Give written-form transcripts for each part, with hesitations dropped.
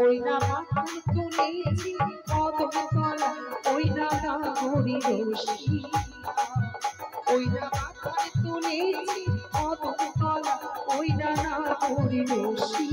ওই না মাথায় তুলেছি কদম তলা ওই না নাগরি রশি ওই না মাথায় তুলেছি কদম তলা ওই না নাগরি রশি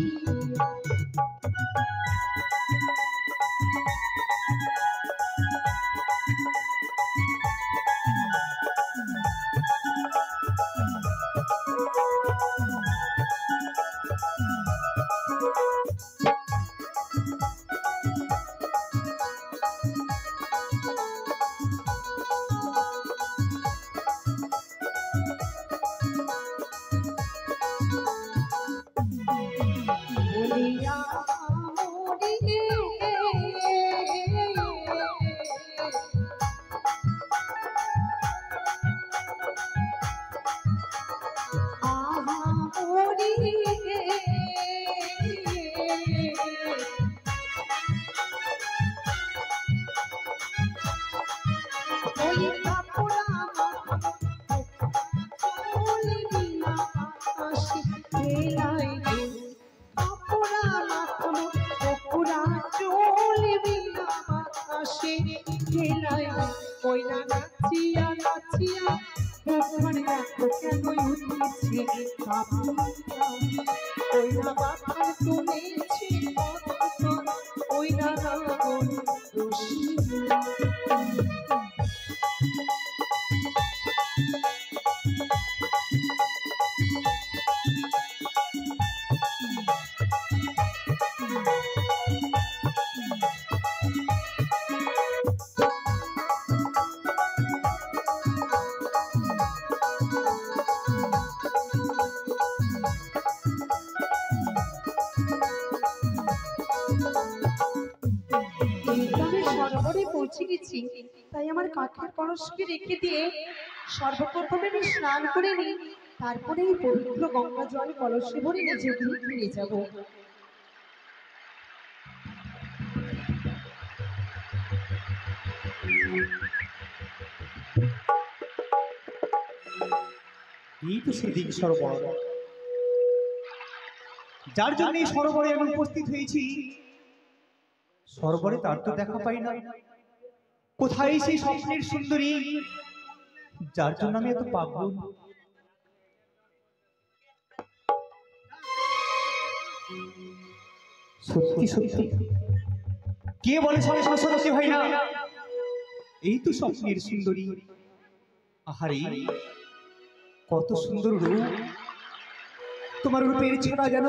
তাই আমার কাঠের কলসকে রেখে দিয়ে সর্বপ্রথমে আমি স্নান করে নিই, তারপরে এই পবিত্র গঙ্গা জল কলসে ভরে নিজে ফিরে যাব। এই তো সেদিন সরোবর, যার জন্য এই সরোবরে আমি উপস্থিত হয়েছি। সরোবরে তার তো দেখা পাই না। কোথায় সেই স্বপ্নের সুন্দরী যার জন্য আমি এত পাগল? সত্যি সত্যি কে বলে সত্যি হয় না? এই তো স্বপ্নের সুন্দরী। আহারে কত সুন্দর রূপ! তোমার রূপের ছোঁয়া যেন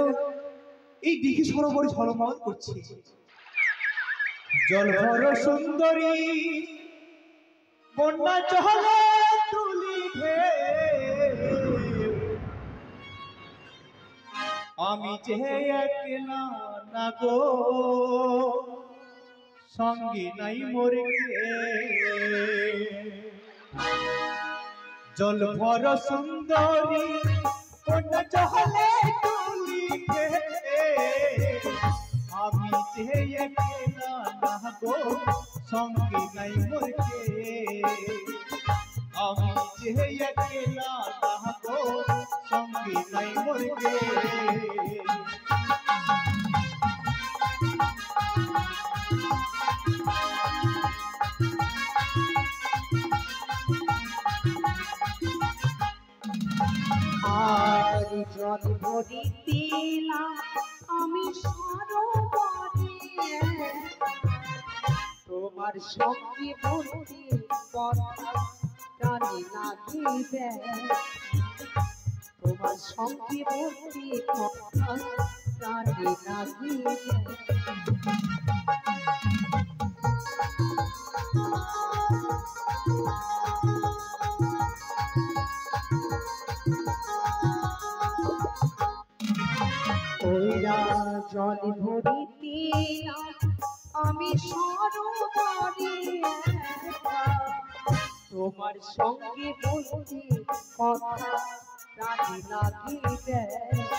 এই দিঘি সরোবর ঝলমল করছে। জল ভর সুন্দরী বন্যা চলে তুলি আমি যে একলা না গো, সঙ্গে নাই মোরে জল ভর সুন্দরী বন্যা চলে তুলি আমি যে একলা না গো, সঙ্গে নাই মোরে আমি যে একলা না গো, সঙ্গে নাই মোরে আর জল ভরিলাম আমি সরোবরে, তোমার সঙ্গে বলতে কথা প্রাণে লাগিবে, তোমার সঙ্গে বলতে কথা প্রাণে লাগিবে। ওইরা জল ভরিতে আমি সরোবরে, তোমার সঙ্গে বলতে কথা প্রাণে লাগে ব্যথা।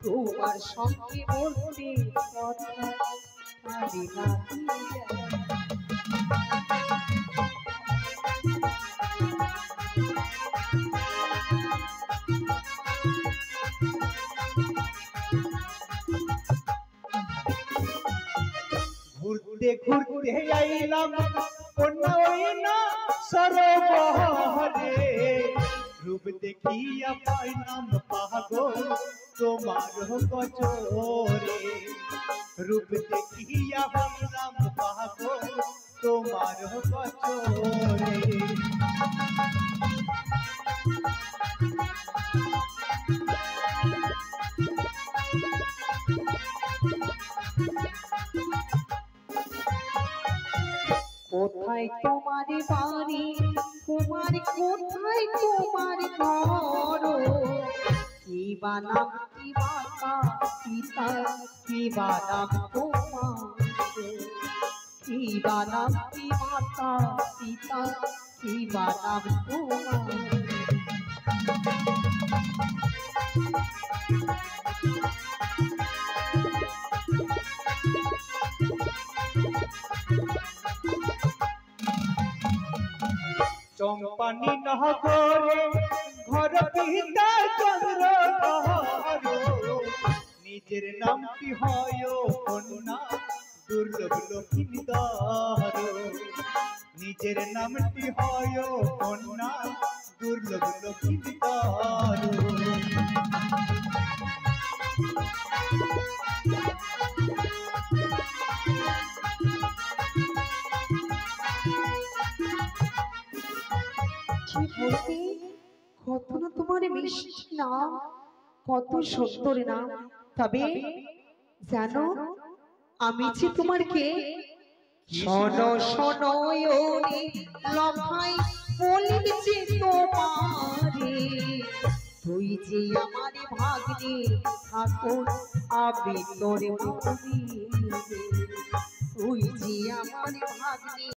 তোমার সঙ্গে বলতে কথা প্রাণে লাগে ব্যথা। ঘুরতে ঘুরতে আইলাম কন্যা ওই না সরোবরে, রূপ দেখিয়া পাইলাম পাগল তোমার গজরে, রূপ দেখিয়া পাইলাম পাগল তোমার গজরে। কোথায় তোমার বাড়ি কুমার, কোথায় তোমার ঘর, কি বানাম কি মাতা পিতা, কি বানাম তোমার, কি বানাম কি মাতা পিতা, কি বানাম তোমার। চম্পানি নহরে ঘর পিতা চন্দ্র নিজের নামটি হয় কন্যা দুর্লভ লক্ষ্মীধর, নিজের নামটি হয় কন্যা দুর্লভ লক্ষ্মীধর। কত না তোমার মিষ্টি নাম, কত সুন্দর নাম, তবে জানো আমি যে তোমার কে? শোনো শোনো ওরে লখাই বলিছে তোমারে, তুই যে আমার ভাগ্নে ঠাকুর আমি তোর মনে, তুই যে আমার ভাগ্নে।